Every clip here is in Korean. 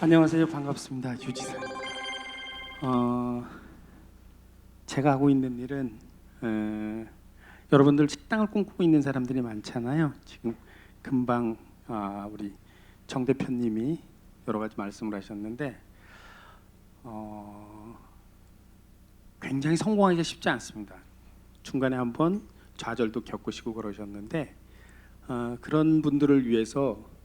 안녕하세요. 반갑습니다. 유지선. 제가 하고 있는 일은 여러분들 식당을 꿈꾸고 있는 사람들이 많잖아요. 지금 금방 우리 정 대표님이 여러 가지 말씀을 하셨는데 굉장히 성공하기가 쉽지 않습니다. 중간에 한번 좌절도 겪으시고 그러셨는데 그런 분들을 위해서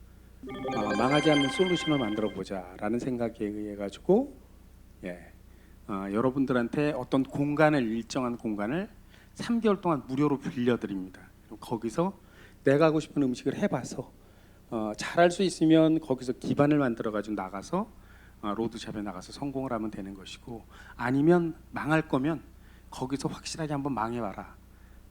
망하지 않는 솔루션을 만들어 보자라는 생각에 의해 가지고 여러분들한테 어떤 공간을 일정한 공간을 3개월 동안 무료로 빌려드립니다. 거기서 내가 하고 싶은 음식을 해봐서 잘할 수 있으면 거기서 기반을 만들어 가지고 나가서 로드샵에 나가서 성공을 하면 되는 것이고, 아니면 망할 거면 거기서 확실하게 한번 망해봐라.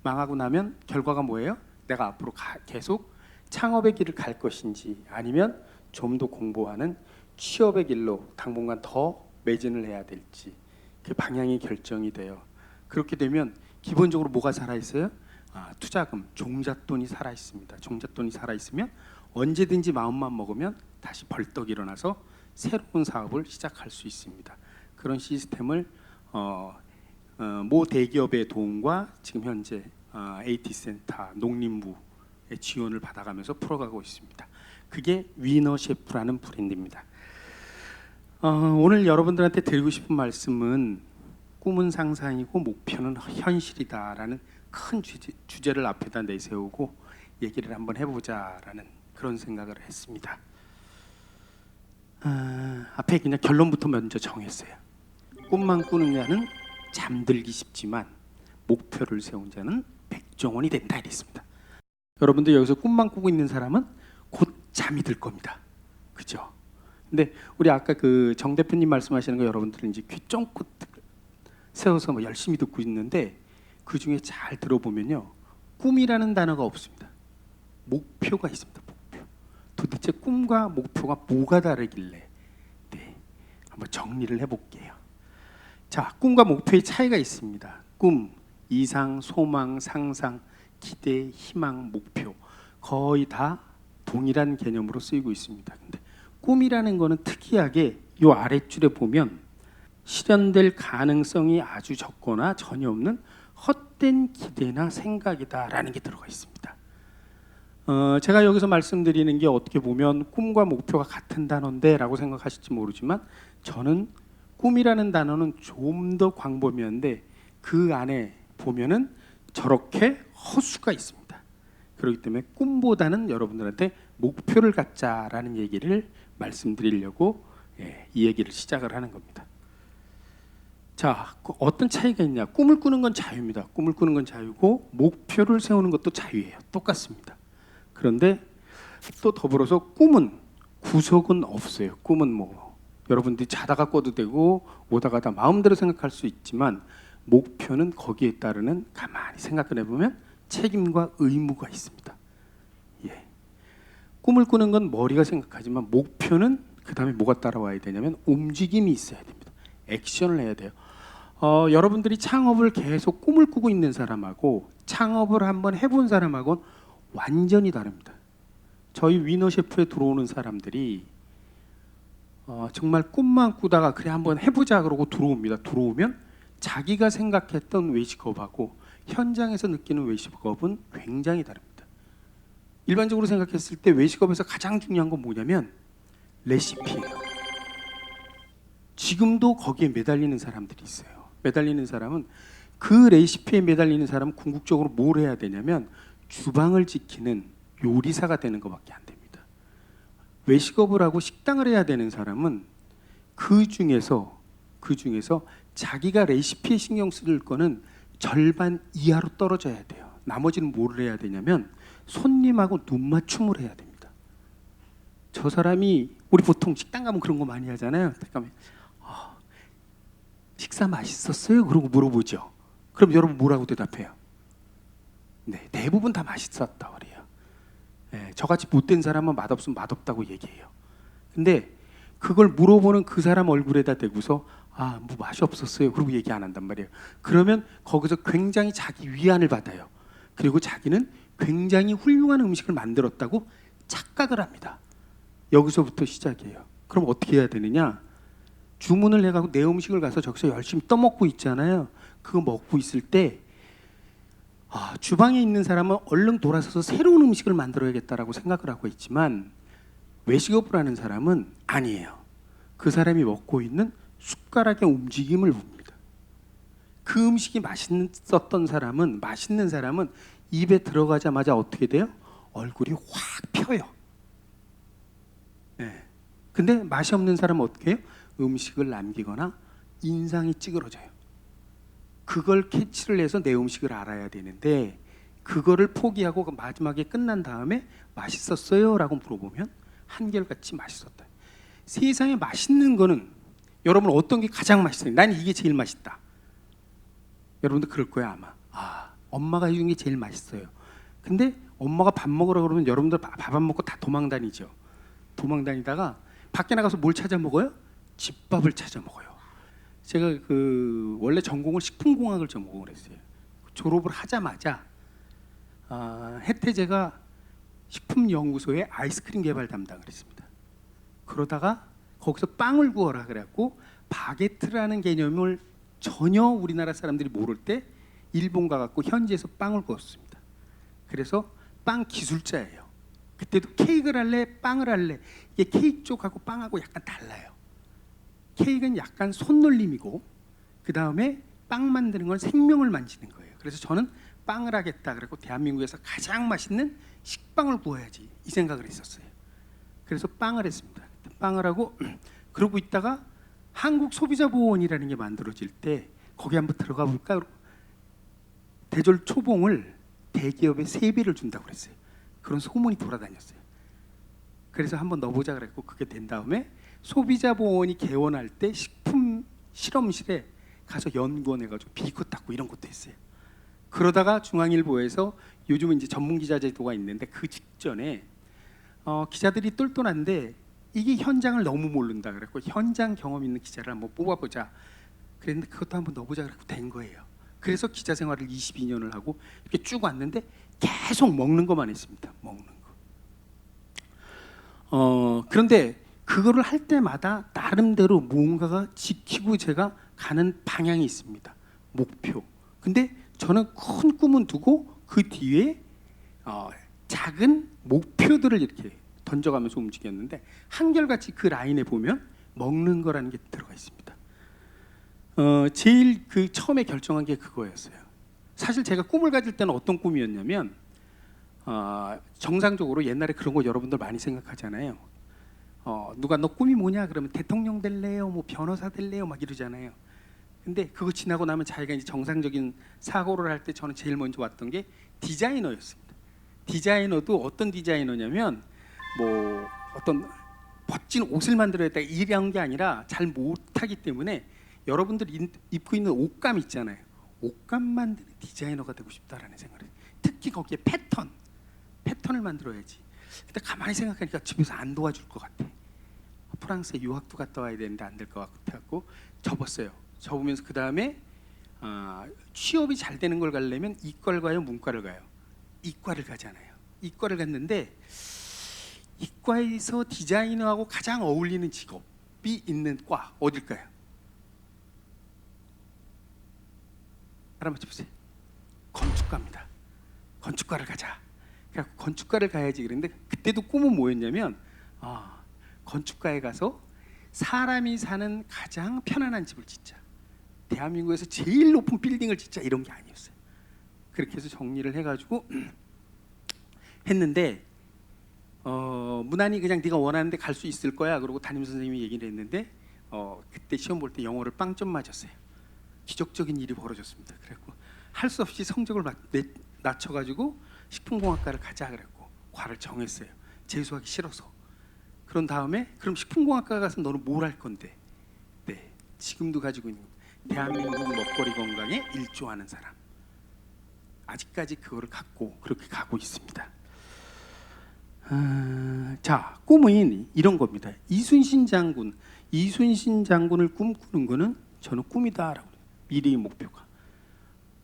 망하고 나면 결과가 뭐예요? 내가 앞으로 계속 창업의 길을 갈 것인지 아니면 좀 더 공부하는 취업의 길로 당분간 더 매진을 해야 될지 그 방향이 결정이 돼요. 그렇게 되면 기본적으로 뭐가 살아있어요? 투자금, 종잣돈이 살아있습니다. 종잣돈이 살아있으면 언제든지 마음만 먹으면 다시 벌떡 일어나서 새로운 사업을 시작할 수 있습니다. 그런 시스템을 모 대기업의 도움과 지금 현재 AT센터, 농림부 지원을 받아가면서 풀어가고 있습니다. 그게 위너셰프라는 브랜드입니다. 오늘 여러분들한테 드리고 싶은 말씀은 꿈은 상상이고 목표는 현실이다라는 큰 주제를 앞에다 내세우고 얘기를 한번 해보자라는 그런 생각을 했습니다. 앞에 그냥 결론부터 먼저 정했어요. 꿈만 꾸는 자는 잠들기 쉽지만 목표를 세운 자는 백종원이 된다 이랬습니다. 여러분들 여기서 꿈만 꾸고 있는 사람은 곧 잠이 들 겁니다. 그죠? 근데 우리 아까 그 정 대표님 말씀하시는 거 여러분들은 이제 귀 쫑긋 세워서 뭐 열심히 듣고 있는데 그 중에 잘 들어보면요, 꿈이라는 단어가 없습니다. 목표가 있습니다. 목표. 도대체 꿈과 목표가 뭐가 다르길래? 한번 정리를 해볼게요. 자, 꿈과 목표의 차이가 있습니다. 꿈, 이상, 소망, 상상, 기대, 희망, 목표 거의 다 동일한 개념으로 쓰이고 있습니다. 근데 꿈이라는 거는 특이하게 이 아랫줄에 보면 실현될 가능성이 아주 적거나 전혀 없는 헛된 기대나 생각이다라는 게 들어가 있습니다. 제가 여기서 말씀드리는 게 어떻게 보면 꿈과 목표가 같은 단어인데 라고 생각하실지 모르지만, 저는 꿈이라는 단어는 좀 더 광범위한데 그 안에 보면은 저렇게 허수가 있습니다. 그렇기 때문에 꿈보다는 여러분들한테 목표를 갖자라는 얘기를 말씀드리려고 이 얘기를 시작을 하는 겁니다. 자, 어떤 차이가 있냐? 꿈을 꾸는 건 자유입니다. 꿈을 꾸는 건 자유고 목표를 세우는 것도 자유예요. 똑같습니다. 그런데 또 더불어서 꿈은 구속은 없어요. 꿈은 뭐 여러분들이 자다가 꿔도 되고 오다가 다 마음대로 생각할 수 있지만, 목표는 거기에 따르는, 가만히 생각을 해보면 책임과 의무가 있습니다. 꿈을 꾸는 건 머리가 생각하지만 목표는 그 다음에 뭐가 따라와야 되냐면 움직임이 있어야 됩니다. 액션을 해야 돼요. 여러분들이 창업을 계속 꿈을 꾸고 있는 사람하고 창업을 한번 해본 사람하고는 완전히 다릅니다. 저희 위너셰프에 들어오는 사람들이 정말 꿈만 꾸다가 그래 한번 해보자 그러고 들어옵니다. 들어오면 자기가 생각했던 외식업하고 현장에서 느끼는 외식업은 굉장히 다릅니다. 일반적으로 생각했을 때 외식업에서 가장 중요한 건 뭐냐면 레시피예요. 지금도 거기에 매달리는 사람들이 있어요. 매달리는 사람은, 그 레시피에 매달리는 사람은 궁극적으로 뭘 해야 되냐면 주방을 지키는 요리사가 되는 것밖에 안 됩니다. 외식업을 하고 식당을 해야 되는 사람은 그 중에서 자기가 레시피에 신경 쓸 거는 절반 이하로 떨어져야 돼요. 나머지는 뭘 해야 되냐면 손님하고 눈 맞춤을 해야 됩니다. 저 사람이, 우리 보통 식당 가면 그런 거 많이 하잖아요. 그러니까 식사 맛있었어요? 그러고 물어보죠. 그럼 여러분 뭐라고 대답해요? 네, 대부분 다 맛있었다 그래요. 저같이 못된 사람은 맛없으면 맛없다고 얘기해요. 근데 그걸 물어보는 그 사람 얼굴에다 대고서 뭐 맛이 없었어요 그러고 얘기 안 한단 말이에요. 그러면 거기서 굉장히 자기 위안을 받아요. 그리고 자기는 굉장히 훌륭한 음식을 만들었다고 착각을 합니다. 여기서부터 시작이에요. 그럼 어떻게 해야 되느냐? 주문을 해가고 내 음식을 가서 저기서 열심히 떠먹고 있잖아요. 그거 먹고 있을 때 주방에 있는 사람은 얼른 돌아서서 새로운 음식을 만들어야겠다라고 생각을 하고 있지만 외식업을 하는 사람은 아니에요. 그 사람이 먹고 있는 숟가락의 움직임을 봅니다. 그 음식이 맛있었던 사람은, 맛있는 사람은 입에 들어가자마자 어떻게 돼요? 얼굴이 확 펴요. 네. 근데 맛이 없는 사람은 어떻게 해요? 음식을 남기거나 인상이 찌그러져요. 그걸 캐치를 해서 내 음식을 알아야 되는데 그거를 포기하고 그 마지막에 끝난 다음에 맛있었어요? 라고 물어보면 한결같이 맛있었다. 세상에 맛있는 거는 여러분 어떤 게 가장 맛있어요? 난 이게 제일 맛있다. 여러분도 그럴 거야 아마. 엄마가 해준 게 제일 맛있어요. 근데 엄마가 밥 먹으라 그러면 여러분들 밥 안 먹고 다 도망 다니죠. 도망 다니다가 밖에 나가서 뭘 찾아 먹어요? 집밥을 찾아 먹어요. 제가 원래 전공을 식품공학을 전공을 했어요. 졸업을 하자마자 해태제가 식품연구소의 아이스크림 개발 담당을 했습니다. 그러다가 거기서 빵을 구워라 그래갖고 바게트라는 개념을 전혀 우리나라 사람들이 모를 때 일본 가갖고 현지에서 빵을 구웠습니다. 그래서 빵 기술자예요. 그때도 케이크를 할래 빵을 할래, 이게 케이크 쪽하고 빵하고 약간 달라요. 케이크는 약간 손놀림이고 그 다음에 빵 만드는 건 생명을 만지는 거예요. 그래서 저는 빵을 하겠다 그래고 대한민국에서 가장 맛있는 식빵을 구워야지 이 생각을 했었어요. 그래서 빵을 했습니다. 빵을 하고 그러고 있다가 한국소비자보호원이라는 게 만들어질 때 거기 한번 들어가 볼까? 대졸 초봉을 대기업에 3배를 준다고 그랬어요. 그런 소문이 돌아다녔어요. 그래서 한번 넣어보자 그랬고 그게 된 다음에 소비자보호원이 개원할 때 식품 실험실에 가서 연구원해가지고 비거 닦고 이런 것도 했어요. 그러다가 중앙일보에서 요즘은 이제 전문 기자 제도가 있는데 그 직전에 기자들이 똘똘한데 이게 현장을 너무 모른다 그랬고 현장 경험 있는 기자를 한번 뽑아보자 그랬는데 그것도 한번 넣어보자 그랬고 된 거예요. 그래서 기자 생활을 22년을 하고 이렇게 쭉 왔는데 계속 먹는 것만 했습니다. 먹는 거. 그런데 그거를 할 때마다 나름대로 뭔가가 지키고 제가 가는 방향이 있습니다. 목표. 근데 저는 큰 꿈은 두고 그 뒤에 작은 목표들을 이렇게 던져가면서 움직였는데 한결같이 그 라인에 보면 먹는 거라는 게 들어가 있습니다. 제일 처음에 결정한 게 그거였어요. 사실 제가 꿈을 가질 때는 어떤 꿈이었냐면 정상적으로 옛날에 그런 거 여러분들 많이 생각하잖아요. 누가 너 꿈이 뭐냐 그러면 대통령 될래요, 뭐 변호사 될래요 막 이러잖아요. 근데 그거 지나고 나면 자기가 이제 정상적인 사고를 할 때 저는 제일 먼저 왔던 게 디자이너였습니다. 디자이너도 어떤 디자이너냐면 뭐 어떤 멋진 옷을 만들어야겠다 이런 게 아니라 잘 못하기 때문에 여러분들이 입고 있는 옷감 있잖아요. 옷감 만드는 디자이너가 되고 싶다라는 생각을 해요. 특히 거기에 패턴을 만들어야지. 근데 가만히 생각하니까 집에서 안 도와줄 것 같아. 프랑스에 유학도 갔다 와야 되는데 안 될 것 같고 접었어요. 접으면서 그 다음에 취업이 잘 되는 걸 가려면 이과를 가요, 문과를 가요? 이과를 가잖아요. 이과를 갔는데 이과에서 디자이너하고 가장 어울리는 직업이 있는 과 어딜까요? 알아맞혀 보세요. 건축가입니다. 건축과를 가자. 그래서 건축과를 가야지 그랬는데 그때도 꿈은 뭐였냐면 건축과에 가서 사람이 사는 가장 편안한 집을 짓자. 대한민국에서 제일 높은 빌딩을 짓자 이런 게 아니었어요. 그렇게 해서 정리를 해가지고 했는데 무난히 그냥 네가 원하는 데 갈 수 있을 거야. 그러고 담임 선생님이 얘기를 했는데 그때 시험 볼 때 영어를 빵점 맞았어요. 기적적인 일이 벌어졌습니다. 그래갖고 할 수 없이 성적을 낮춰가지고 식품공학과를 가자 그랬고 과를 정했어요. 재수하기 싫어서. 그런 다음에 그럼 식품공학과 가서 너는 뭘 할 건데? 네, 지금도 가지고 있는 대한민국 먹거리 건강에 일조하는 사람. 아직까지 그거를 갖고 그렇게 가고 있습니다. 자, 꿈은 이런 겁니다. 이순신 장군을 꿈꾸는 거는 저는 꿈이다라고 해요. 미래의 목표가.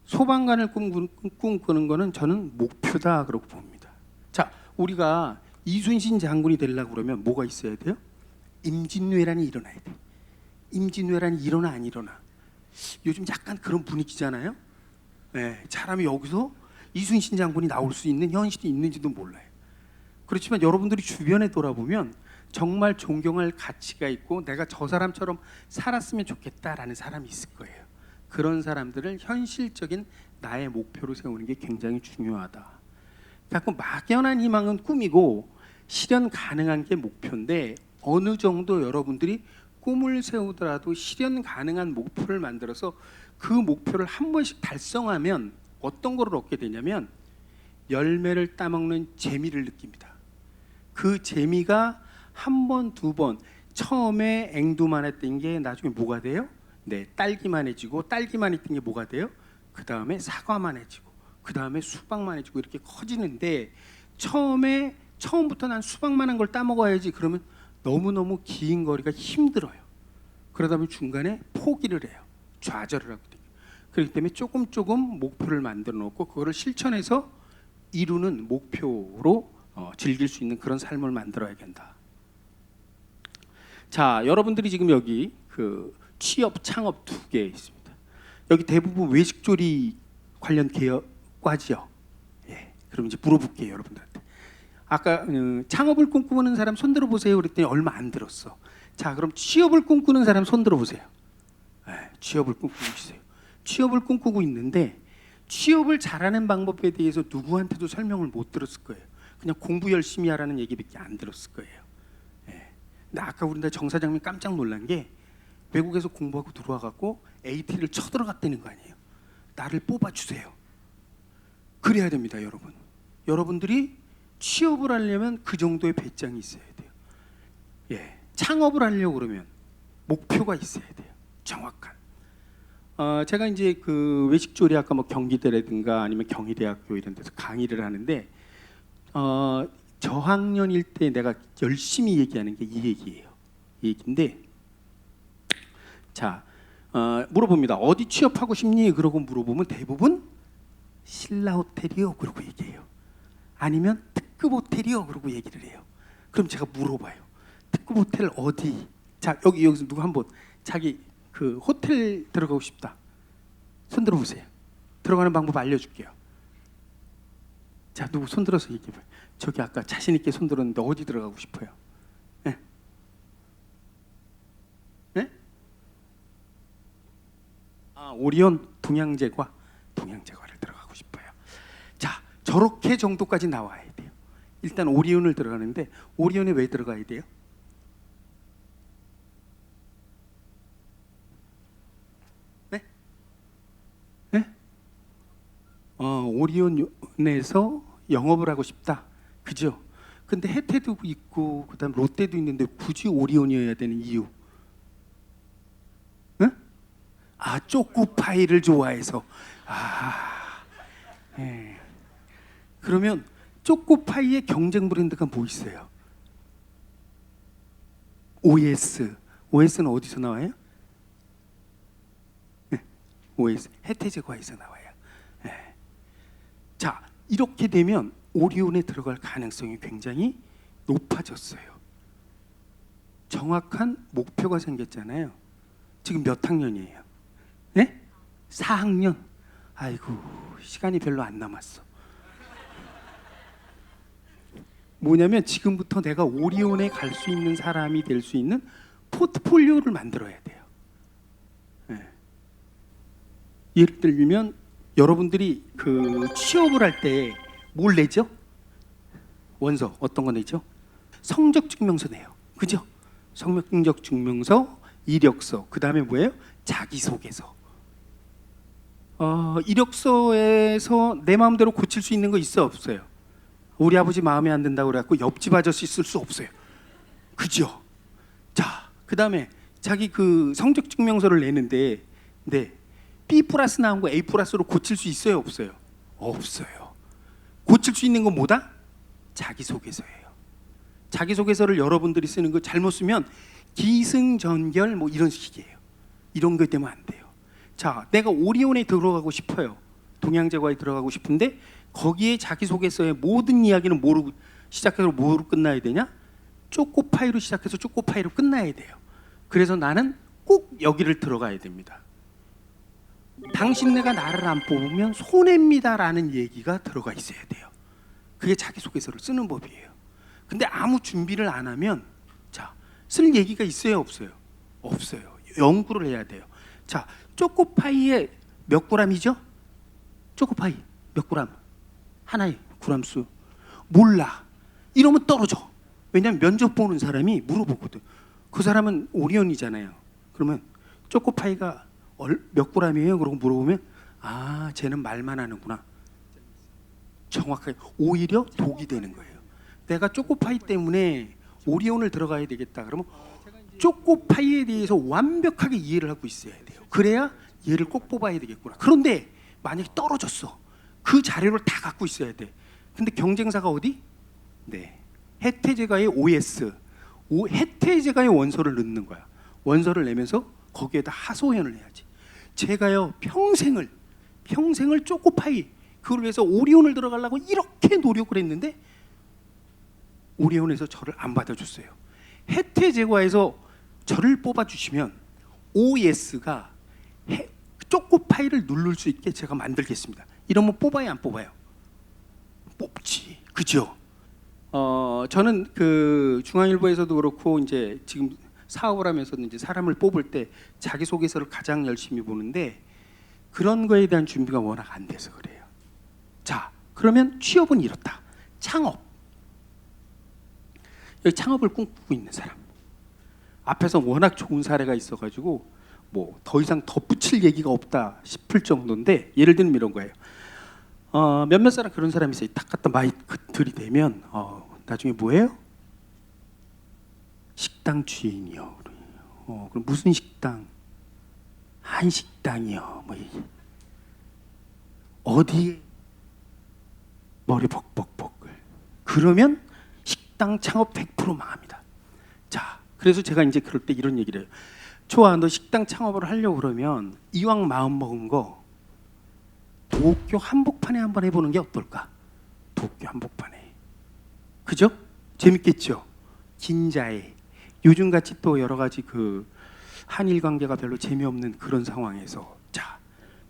소방관을 꿈꾸는 거는 저는 목표다 그러고 봅니다. 자, 우리가 이순신 장군이 되려고 그러면 뭐가 있어야 돼요? 임진왜란이 일어나야 돼. 임진왜란이 일어나 안 일어나? 요즘 약간 그런 분위기잖아요. 네, 사람이 여기서 이순신 장군이 나올 수 있는 현실이 있는지도 몰라요. 그렇지만 여러분들이 주변에 돌아보면 정말 존경할 가치가 있고 내가 저 사람처럼 살았으면 좋겠다라는 사람이 있을 거예요. 그런 사람들을 현실적인 나의 목표로 세우는 게 굉장히 중요하다. 자꾸 막연한 희망은 꿈이고 실현 가능한 게 목표인데 어느 정도 여러분들이 꿈을 세우더라도 실현 가능한 목표를 만들어서 그 목표를 한 번씩 달성하면 어떤 거를 얻게 되냐면 열매를 따먹는 재미를 느낍니다. 그 재미가 한 번, 두 번 처음에 앵두만 했던 게 나중에 뭐가 돼요? 네, 딸기만 해지고 딸기만 했던 게 뭐가 돼요? 그 다음에 사과만 해지고 그 다음에 수박만 해지고 이렇게 커지는데 처음부터 난 수박만한 걸 따먹어야지 그러면 너무너무 긴 거리가 힘들어요. 그러다 보면 중간에 포기를 해요. 좌절을 하거든요. 그렇기 때문에 조금 목표를 만들어 놓고 그거를 실천해서 이루는 목표로 즐길 수 있는 그런 삶을 만들어야 된다. 자, 여러분들이 지금 여기 그 취업, 창업 두 개 있습니다. 여기 대부분 외식조리 관련 과지요. 예, 그럼 이제 물어볼게요, 여러분들한테. 아까 창업을 꿈꾸는 사람 손 들어보세요. 그랬더니 얼마 안 들었어. 자, 그럼 취업을 꿈꾸는 사람 손 들어보세요. 예, 취업을 꿈꾸고 있어요. 취업을 꿈꾸고 있는데 취업을 잘하는 방법에 대해서 누구한테도 설명을 못 들었을 거예요. 그냥 공부 열심히 하라는 얘기밖에 안 들었을 거예요. 예. 근데 아까 우리 정 사장님 깜짝 놀란 게 외국에서 공부하고 들어와갖고 AT를 쳐들어갔다는 거 아니에요. 나를 뽑아주세요. 그래야 됩니다, 여러분. 여러분들이 취업을 하려면 그 정도의 배짱이 있어야 돼요. 예, 창업을 하려고 그러면 목표가 있어야 돼요. 정확한. 제가 이제 그 외식조리 아까 뭐 경기대라든가 아니면 경희대학교 이런 데서 강의를 하는데 저학년일 때 내가 열심히 얘기하는 게 이 얘기예요. 이 얘기인데 자 물어봅니다. 어디 취업하고 싶니? 그러고 물어보면 대부분 신라호텔이요. 그러고 얘기해요. 아니면 특급 호텔이요. 그러고 얘기를 해요. 그럼 제가 물어봐요. 특급 호텔 어디? 자 여기서 누구 한번 자기 그 호텔 들어가고 싶다. 손 들어보세요. 들어가는 방법 알려줄게요. 자 누구 손 들어서 얘기해봐요. 저기 아까 자신 있게 손 들었는데 어디 들어가고 싶어요? 네? 네? 아 오리온 동양제과를 들어가고 싶어요. 자 저렇게 정도까지 나와야 돼요. 일단 오리온을 들어가는데 오리온에 왜 들어가야 돼요? 오리온에서 영업을 하고 싶다. 그죠? 근데 혜태도 있고 그다음 롯데도 있는데 굳이 오리온이어야 되는 이유? 응? 아 초코파이를 좋아해서. 예. 그러면 초코파이의 경쟁 브랜드가 뭐 있어요? OS. OS는 어디서 나와요? 네. OS 혜태제과에서 나와요. 네. 자 이렇게 되면 오리온에 들어갈 가능성이 굉장히 높아졌어요. 정확한 목표가 생겼잖아요. 지금 몇 학년이에요? 네? 4학년. 아이고 시간이 별로 안 남았어. 뭐냐면 지금부터 내가 오리온에 갈 수 있는 사람이 될 수 있는 포트폴리오를 만들어야 돼요. 네. 예를 들면 여러분들이 그 취업을 할 때 뭘 내죠? 원서 어떤 거 내죠? 성적 증명서 내요. 그죠? 성적 증명서, 이력서, 그 다음에 뭐예요? 자기소개서. 이력서에서 내 마음대로 고칠 수 있는 거 있어 없어요? 우리 아버지 마음에 안 든다고 그래갖고 옆집 아저씨 쓸 수 없어요. 그죠? 자, 그 다음에 자기 그 성적 증명서를 내는데 네. B 플러스 나온 거 A 플러스로 고칠 수 있어요 없어요? 없어요. 고칠 수 있는 건 뭐다? 자기소개서예요. 자기소개서를 여러분들이 쓰는 거 잘못 쓰면 기승전결 뭐 이런 식이에요. 이런 것 때문에 안 돼요. 자, 내가 오리온에 들어가고 싶어요. 동양제과에 들어가고 싶은데 거기에 자기소개서의 모든 이야기는 뭐로 시작해서 뭐로 끝나야 되냐? 초코파이로 시작해서 초코파이로 끝나야 돼요. 그래서 나는 꼭 여기를 들어가야 됩니다. 당신네가 나를 안 뽑으면 손해입니다라는 얘기가 들어가 있어야 돼요. 그게 자기소개서를 쓰는 법이에요. 근데 아무 준비를 안 하면 자, 쓸 얘기가 있어요, 없어요? 없어요. 연구를 해야 돼요. 자, 초코파이에 몇 그램이죠? 초코파이 몇 그램? 하나에 그램수 몰라. 이러면 떨어져. 왜냐하면 면접 보는 사람이 물어보거든. 그 사람은 오리온이잖아요. 그러면 초코파이가 몇 그램이에요? 그러고 물어보면 아, 쟤는 말만 하는구나. 정확하게 오히려 독이 되는 거예요. 내가 초코파이 때문에 오리온을 들어가야 되겠다. 그러면 초코파이에 대해서 완벽하게 이해를 하고 있어야 돼요. 그래야 얘를 꼭 뽑아야 되겠구나. 그런데 만약에 떨어졌어. 그 자료를 다 갖고 있어야 돼. 근데 경쟁사가 어디? 네, 해태제가의 OS, 해태제가의 원서를 넣는 거야. 원서를 내면서 거기에다 하소연을 해야지. 제가요 평생을 초코파이 그걸 위해서 오리온을 들어가려고 이렇게 노력을 했는데 오리온에서 저를 안 받아줬어요. 해태제과에서 저를 뽑아주시면 OS가 초코파이를 누를 수 있게 제가 만들겠습니다. 이러면 뽑아야 안 뽑아요? 뽑지, 그죠? 저는 그 중앙일보에서도 그렇고 이제 지금 사업을 하면서도 이제 사람을 뽑을 때 자기소개서를 가장 열심히 보는데 그런 거에 대한 준비가 워낙 안 돼서 그래요. 자, 그러면 취업은 이렇다. 창업. 여기 창업을 꿈꾸고 있는 사람. 앞에서 워낙 좋은 사례가 있어가지고 뭐 더 이상 덧붙일 얘기가 없다 싶을 정도인데 예를 들면 이런 거예요. 몇몇 사람 그런 사람이 있어요. 딱 갖다 마이크 들이대면 나중에 뭐예요? 식당 주인이요. 그럼 무슨 식당? 한식당이요. 뭐 어디에 머리 벅벅벅을. 그러면 식당 창업 100% 망합니다. 자, 그래서 제가 이제 그럴 때 이런 얘기를 해요. 좋아, 너 식당 창업을 하려고 그러면 이왕 마음 먹은 거 도쿄 한복판에 한번 해보는 게 어떨까? 도쿄 한복판에. 그죠? 재밌겠죠? 긴자에. 요즘같이 또 여러 가지 그 한일 관계가 별로 재미없는 그런 상황에서 자,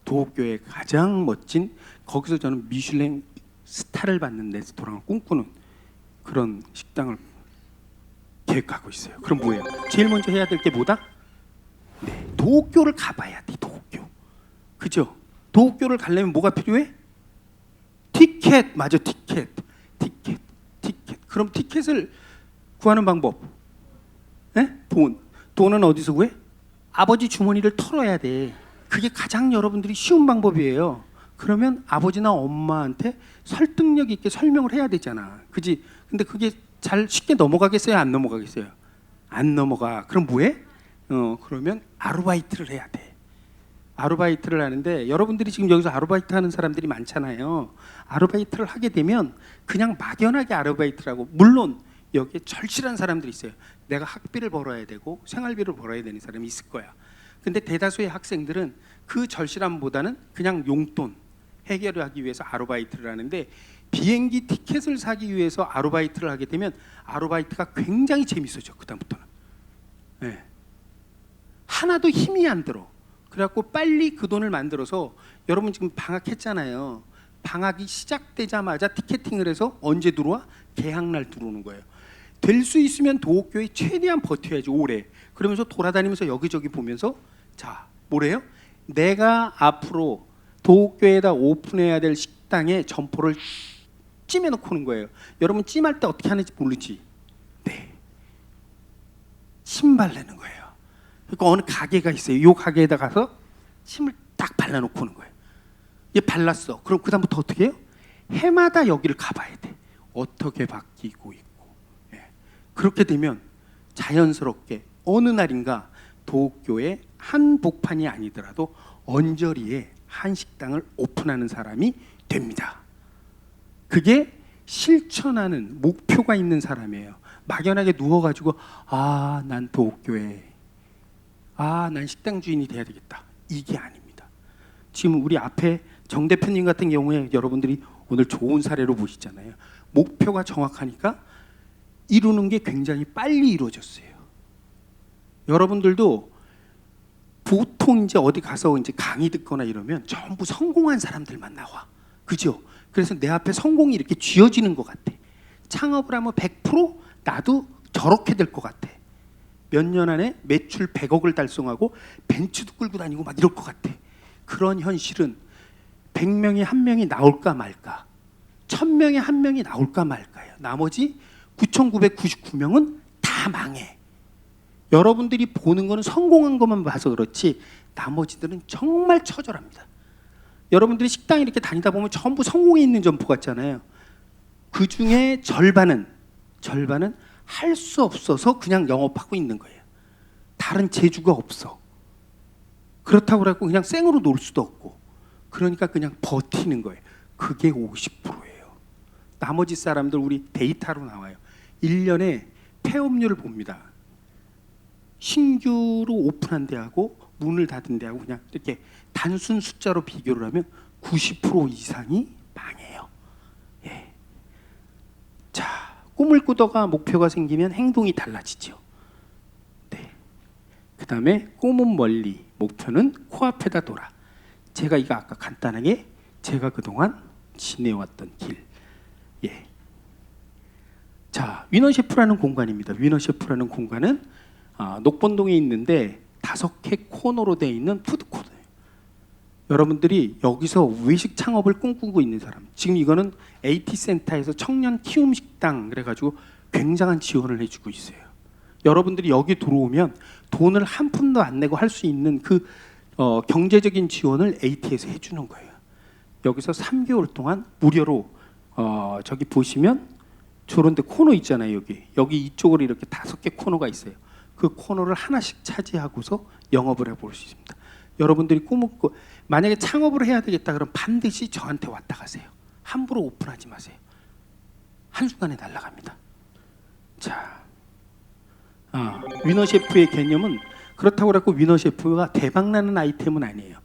도쿄의 가장 멋진 거기서 저는 미슐랭 스타를 받는 레스토랑을 꿈꾸는 그런 식당을 계획하고 있어요. 그럼 뭐예요? 제일 먼저 해야 될 게 뭐다? 네, 도쿄를 가봐야 돼. 도쿄. 그죠? 도쿄를 가려면 뭐가 필요해? 티켓. 맞아, 티켓. 그럼 티켓을 구하는 방법. 네? 돈은 어디서 구해? 아버지 주머니를 털어야 돼. 그게 가장 여러분들이 쉬운 방법이에요. 그러면 아버지나 엄마한테 설득력 있게 설명을 해야 되잖아. 그지? 근데 그게 잘 쉽게 넘어가겠어요? 안 넘어가겠어요? 안 넘어가. 그럼 뭐해? 그러면 아르바이트를 해야 돼. 아르바이트를 하는데 여러분들이 지금 여기서 아르바이트 하는 사람들이 많잖아요. 아르바이트를 하게 되면 그냥 막연하게 아르바이트를 하고, 물론 여기에 절실한 사람들이 있어요. 내가 학비를 벌어야 되고 생활비를 벌어야 되는 사람이 있을 거야. 근데 대다수의 학생들은 그 절실함보다는 그냥 용돈 해결을 하기 위해서 아르바이트를 하는데, 비행기 티켓을 사기 위해서 아르바이트를 하게 되면 아르바이트가 굉장히 재밌어져. 그다음부터는 네. 하나도 힘이 안 들어. 그래갖고 빨리 그 돈을 만들어서, 여러분 지금 방학했잖아요. 방학이 시작되자마자 티켓팅을 해서 언제 들어와? 개학날 들어오는 거예요. 될 수 있으면 도쿄에 최대한 버텨야지, 오래. 그러면서 돌아다니면서 여기저기 보면서 자, 뭐래요? 내가 앞으로 도쿄에다 오픈해야 될 식당에 점포를 찜해놓고 오는 거예요. 여러분 찜할 때 어떻게 하는지 모르지? 네, 침 발라는 거예요. 그러니까 어느 가게가 있어요. 이 가게에다 가서 침을 딱 발라놓고 오는 거예요. 얘 발랐어. 그럼 그 다음부터 어떻게 해요? 해마다 여기를 가봐야 돼. 어떻게 바뀌고 있고. 예. 그렇게 되면 자연스럽게 어느 날인가 도쿄의 한복판이 아니더라도 언저리에 한식당을 오픈하는 사람이 됩니다. 그게 실천하는 목표가 있는 사람이에요. 막연하게 누워가지고 난 도쿄에 난 식당 주인이 돼야 되겠다, 이게 아닙니다. 지금 우리 앞에 정 대표님 같은 경우에 여러분들이 오늘 좋은 사례로 보시잖아요. 목표가 정확하니까 이루는 게 굉장히 빨리 이루어졌어요. 여러분들도 보통 이제 어디 가서 이제 강의 듣거나 이러면 전부 성공한 사람들만 나와. 그죠? 그래서 내 앞에 성공이 이렇게 쥐어지는 것 같아. 창업을 하면 100% 나도 저렇게 될 것 같아. 몇 년 안에 매출 100억을 달성하고 벤츠도 끌고 다니고 막 이럴 것 같아. 그런 현실은 100명에 한 명이 나올까 말까, 1000명에 한 명이 나올까 말까요. 나머지 9999명은 다 망해. 여러분들이 보는 거는 성공한 것만 봐서 그렇지 나머지들은 정말 처절합니다. 여러분들이 식당 이렇게 다니다 보면 전부 성공에 있는 점포 같잖아요. 그 중에 절반은 할 수 없어서 그냥 영업하고 있는 거예요. 다른 재주가 없어. 그렇다고 해서 그냥 생으로 놀 수도 없고, 그러니까 그냥 버티는 거예요. 그게 50%예요. 나머지 사람들 우리 데이터로 나와요. 1년에 폐업률을 봅니다. 신규로 오픈한 데하고 문을 닫은 데하고 그냥 이렇게 단순 숫자로 비교를 하면 90% 이상이 망해요. 예. 자, 꿈을 꾸다가 목표가 생기면 행동이 달라지죠. 네. 그 다음에 꿈은 멀리, 목표는 코앞에다 둬라. 제가 이거 아까 간단하게 제가 그동안 지내왔던 길. 예. 자, 위너셰프라는 공간입니다. 위너셰프라는 공간은 녹본동에 있는데 5개 코너로 되어 있는 푸드코너예요. 여러분들이 여기서 외식 창업을 꿈꾸고 있는 사람, 지금 이거는 AT센터에서 청년 키움 식당 그래가지고 굉장한 지원을 해주고 있어요. 여러분들이 여기 들어오면 돈을 한 푼도 안 내고 할 수 있는 그 경제적인 지원을 AT에서 해주는 거예요. 여기서 3개월 동안 무료로 저기 보시면 저런데 코너 있잖아요. 여기 이쪽으로 이렇게 5개 코너가 있어요. 그 코너를 하나씩 차지하고서 영업을 해볼 수 있습니다. 여러분들이 꿈을 꾸 만약에 창업을 해야 되겠다 그러면 반드시 저한테 왔다 가세요. 함부로 오픈하지 마세요. 한순간에 날아갑니다. 자, 위너셰프의 개념은 그렇다고 해서 위너셰프가 대박나는 아이템은 아니에요.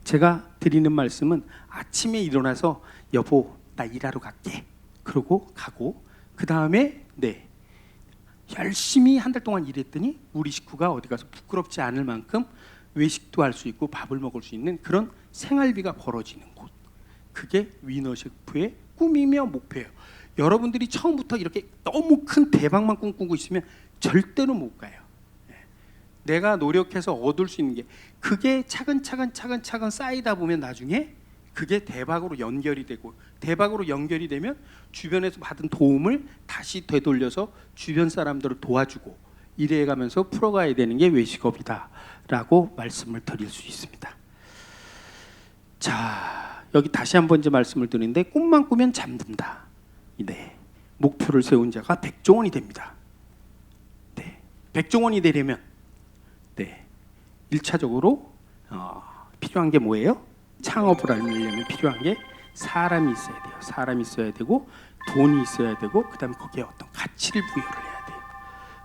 제가 드리는 말씀은 아침에 일어나서 여보 나 일하러 갈게 그러고 가고, 그 다음에 열심히 한 달 동안 일했더니 우리 식구가 어디 가서 부끄럽지 않을 만큼 외식도 할 수 있고 밥을 먹을 수 있는 그런 생활비가 벌어지는 곳. 그게 위너셰프의 꿈이며 목표예요. 여러분들이 처음부터 이렇게 너무 큰 대박만 꿈꾸고 있으면 절대로 못 가요. 내가 노력해서 얻을 수 있는 게 그게 차근차근 쌓이다 보면 나중에 그게 대박으로 연결이 되고, 대박으로 연결이 되면 주변에서 받은 도움을 다시 되돌려서 주변 사람들을 도와주고 이래가면서 풀어가야 되는 게 외식업이다라고 말씀을 드릴 수 있습니다. 자, 여기 다시 한번 이제 말씀을 드리는데 꿈만 꾸면 잠든다. 네, 목표를 세운 자가 백종원이 됩니다. 네, 백종원이 되려면 1차적으로 필요한 게 뭐예요? 창업을 하려면 필요한 게 사람이 있어야 돼요. 사람이 있어야 되고 돈이 있어야 되고 그다음에 거기에 어떤 가치를 부여를 해야 돼요.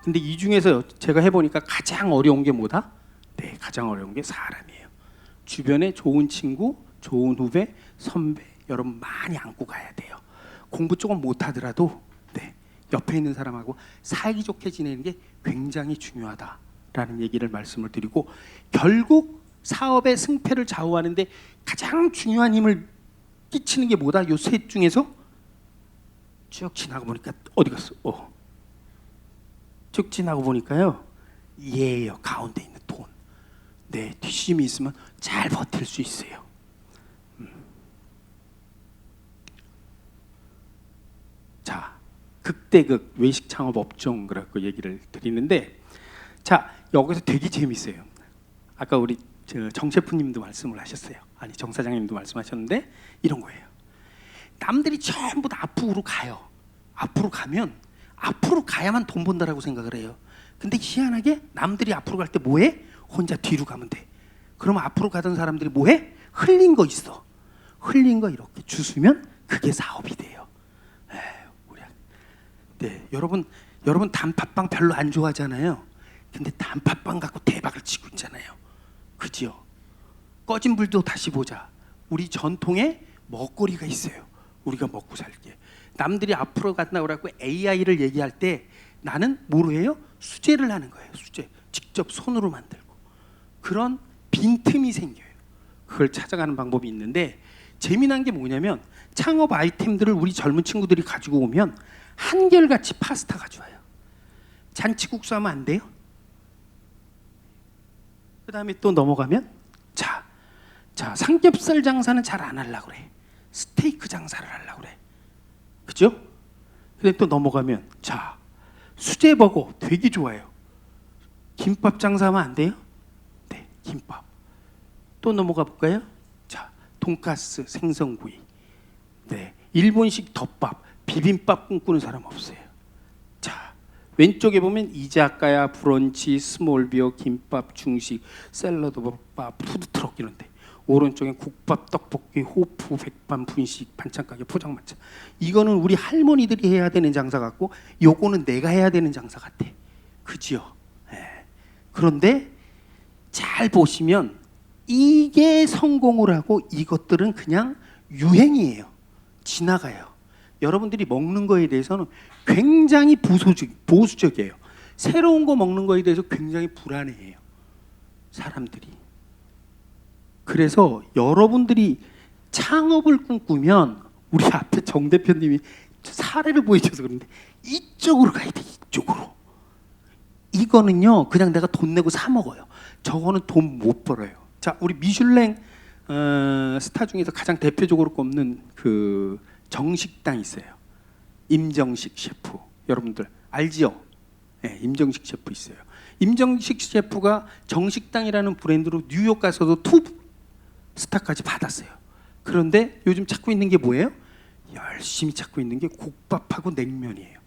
근데 이 중에서 제가 해보니까 가장 어려운 게 뭐다? 네, 가장 어려운 게 사람이에요. 주변에 좋은 친구, 좋은 후배, 선배 여러분 많이 안고 가야 돼요. 공부 조금 못하더라도 옆에 있는 사람하고 사이좋게 지내는 게 굉장히 중요하다라는 얘기를 말씀을 드리고, 결국 사업의 승패를 좌우하는데 가장 중요한 힘을 끼치는 게 뭐다? 요 셋 중에서 쭉 지나고 보니까 어디 갔어? 쭉 지나고 보니까요, 얘예요. 가운데 있는 돈. 네, 뒷심이 있으면 잘 버틸 수 있어요. 자, 극대극 외식 창업 업종 그래서 얘기를 드리는데, 자 여기서 되게 재밌어요. 아까 우리 정 셰프님도 말씀을 하셨어요. 아니 정 사장님도 말씀하셨는데 이런 거예요. 남들이 전부 다 앞으로 가요. 앞으로 가면 앞으로 가야만 돈 번다라고 생각을 해요. 근데 희한하게 남들이 앞으로 갈 때 뭐해? 혼자 뒤로 가면 돼. 그러면 앞으로 가던 사람들이 뭐해? 흘린 거 있어. 흘린 거 이렇게 주스면 그게 사업이 돼요. 네, 여러분 단팥빵 별로 안 좋아하잖아요. 근데 단팥빵 갖고 대박을 치고 있잖아요. 그죠? 꺼진 불도 다시 보자. 우리 전통에 먹거리가 있어요. 우리가 먹고 살게. 남들이 앞으로 간다고 그러고 AI를 얘기할 때 나는 뭐로 해요? 수제를 하는 거예요. 수제. 직접 손으로 만들고. 그런 빈틈이 생겨요. 그걸 찾아가는 방법이 있는데 재미난 게 뭐냐면 창업 아이템들을 우리 젊은 친구들이 가지고 오면 한결같이 파스타 가져와요. 잔치국수 하면 안 돼요? 그 다음에 또 넘어가면 자 삼겹살 장사는 잘 안 하려고 그래. 스테이크 장사를 하려고 그래. 그죠? 근데 또 넘어가면 자 수제버거 되게 좋아요. 김밥 장사하면 안 돼요? 네, 김밥. 또 넘어가 볼까요? 자, 돈가스, 생선구이. 네, 일본식 덮밥, 비빔밥 꿈꾸는 사람 없어요. 자, 왼쪽에 보면 이자카야, 브런치, 스몰비어, 김밥, 중식, 샐러드밥, 푸드트럭 이런데 오른쪽엔 국밥, 떡볶이, 호프, 백반, 분식, 반찬가게, 포장마차. 이거는 우리 할머니들이 해야 되는 장사 같고 요거는 내가 해야 되는 장사 같아. 그지요? 네. 그런데 잘 보시면 이게 성공을 하고 이것들은 그냥 유행이에요. 지나가요. 여러분들이 먹는 거에 대해서는 굉장히 보수적이에요. 새로운 거 먹는 거에 대해서 굉장히 불안해해요. 사람들이. 그래서 여러분들이 창업을 꿈꾸면 우리 앞에 정 대표님이 사례를 보여줘서 그런데 이쪽으로 가야 돼. 이쪽으로. 이거는요 그냥 내가 돈 내고 사 먹어요. 저거는 돈 못 벌어요. 자, 우리 미슐랭 스타 중에서 가장 대표적으로 꼽는 그 정식당 있어요. 임정식 셰프. 여러분들 알지요? 네, 임정식 셰프 있어요. 임정식 셰프가 정식당이라는 브랜드로 뉴욕 가서도 투 스타까지 받았어요. 그런데 요즘 찾고 있는 게 뭐예요? 열심히 찾고 있는 게 국밥하고 냉면이에요.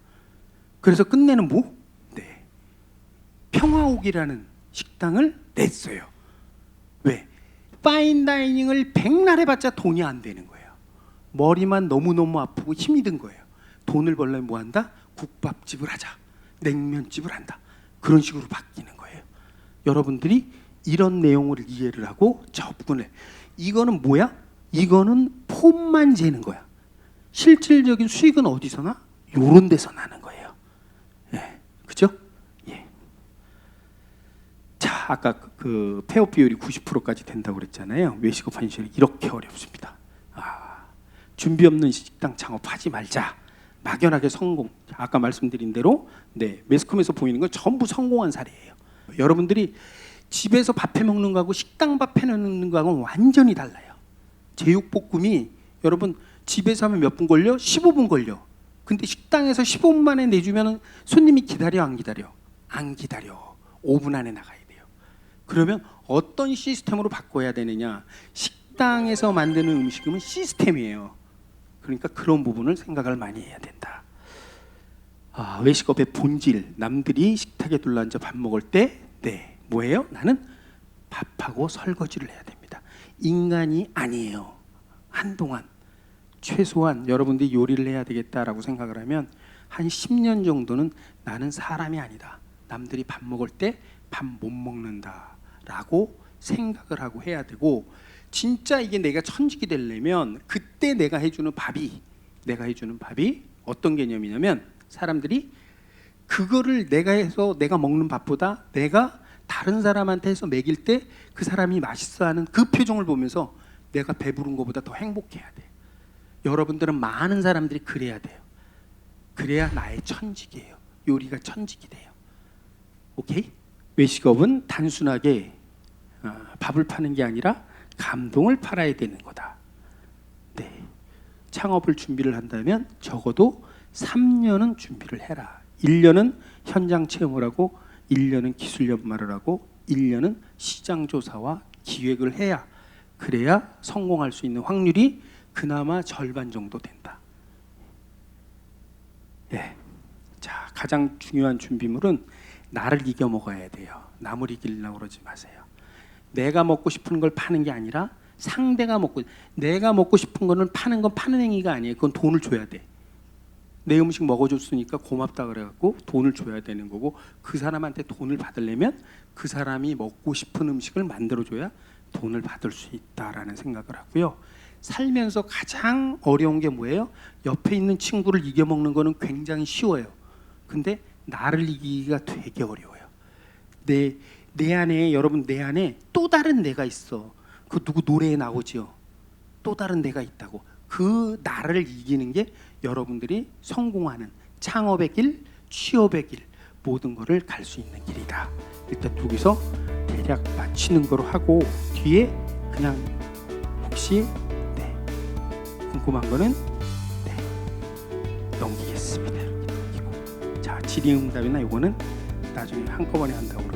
그래서 끝내는 뭐? 네, 평화옥이라는 식당을 냈어요. 왜? 파인다이닝을 백날 해봤자 돈이 안 되는 거예요. 머리만 너무너무 아프고 힘이 든 거예요. 돈을 벌려면 뭐 한다? 국밥집을 하자. 냉면집을 한다. 그런 식으로 바뀌는 거예요. 여러분들이 이런 내용을 이해를 하고 접근해. 이거는 뭐야? 이거는 폼만 재는 거야. 실질적인 수익은 어디서 나? 요런 데서 나는 거예요. 예, 그죠? 예. 자, 아까 그 폐업 비율이 90%까지 된다고 그랬잖아요. 외식업 한시절이 이렇게 어렵습니다. 준비 없는 식당 창업하지 말자. 막연하게 성공. 아까 말씀드린 대로 네, 매스컴에서 보이는 건 전부 성공한 사례예요. 여러분들이 집에서 밥해 먹는 거하고 식당 밥해 먹는 거하고는 완전히 달라요. 제육볶음이 여러분 집에서 하면 몇 분 걸려? 15분 걸려. 근데 식당에서 15분 만에 내주면 손님이 기다려 안 기다려? 안 기다려. 5분 안에 나가야 돼요. 그러면 어떤 시스템으로 바꿔야 되느냐? 식당에서 만드는 음식은 시스템이에요. 그러니까 그런 부분을 생각을 많이 해야 된다. 외식업의 본질. 남들이 식탁에 둘러앉아 밥 먹을 때 네, 뭐예요? 나는 밥하고 설거지를 해야 됩니다. 인간이 아니에요. 한동안 최소한 여러분들이 요리를 해야 되겠다라고 생각을 하면 한 10년 정도는 나는 사람이 아니다. 남들이 밥 먹을 때 밥 못 먹는다라고 생각을 하고 해야 되고 진짜 이게 내가 천직이 되려면 그때 내가 해주는 밥이 어떤 개념이냐면 사람들이 그거를 내가 해서 내가 먹는 밥보다 내가 다른 사람한테 해서 먹일 때 그 사람이 맛있어하는 그 표정을 보면서 내가 배부른 것보다 더 행복해야 돼. 여러분들은 많은 사람들이 그래야 돼요. 그래야 나의 천직이에요. 요리가 천직이 돼요. 오케이? 외식업은 단순하게 밥을 파는 게 아니라 감동을 팔아야 되는 거다. 네. 창업을 준비를 한다면 적어도 3년은 준비를 해라. 1년은 현장 체험을 하고 1년은 기술 연마를 하고 1년은 시장 조사와 기획을 해야 그래야 성공할 수 있는 확률이 그나마 절반 정도 된다. 예. 자, 가장 중요한 준비물은 나를 이겨 먹어야 돼요. 남을 이기려고 그러지 마세요. 내가 먹고 싶은 걸 파는 게 아니라 상대가 내가 먹고 싶은 거는 파는 건 파는 행위가 아니에요. 그건 돈을 줘야 돼. 내 음식 먹어줬으니까 고맙다 그래갖고 돈을 줘야 되는 거고 그 사람한테 돈을 받으려면 그 사람이 먹고 싶은 음식을 만들어줘야 돈을 받을 수 있다라는 생각을 하고요. 살면서 가장 어려운 게 뭐예요? 옆에 있는 친구를 이겨먹는 거는 굉장히 쉬워요. 근데 나를 이기기가 되게 어려워요. 내 안에, 여러분, 내 안에 또 다른 내가 있어. 그 누구 노래에 나오죠. 또 다른 내가 있다고. 그 나를 이기는 게 여러분들이 성공하는 창업의 길, 취업의 길, 모든 거를 갈 수 있는 길이다. 일단 여기서 대략 맞추는 거로 하고, 뒤에 그냥 혹시 궁금한 거는 넘기겠습니다. 이렇게 넘기고. 자, 질의응답이나 요거는 나중에 한꺼번에 한다고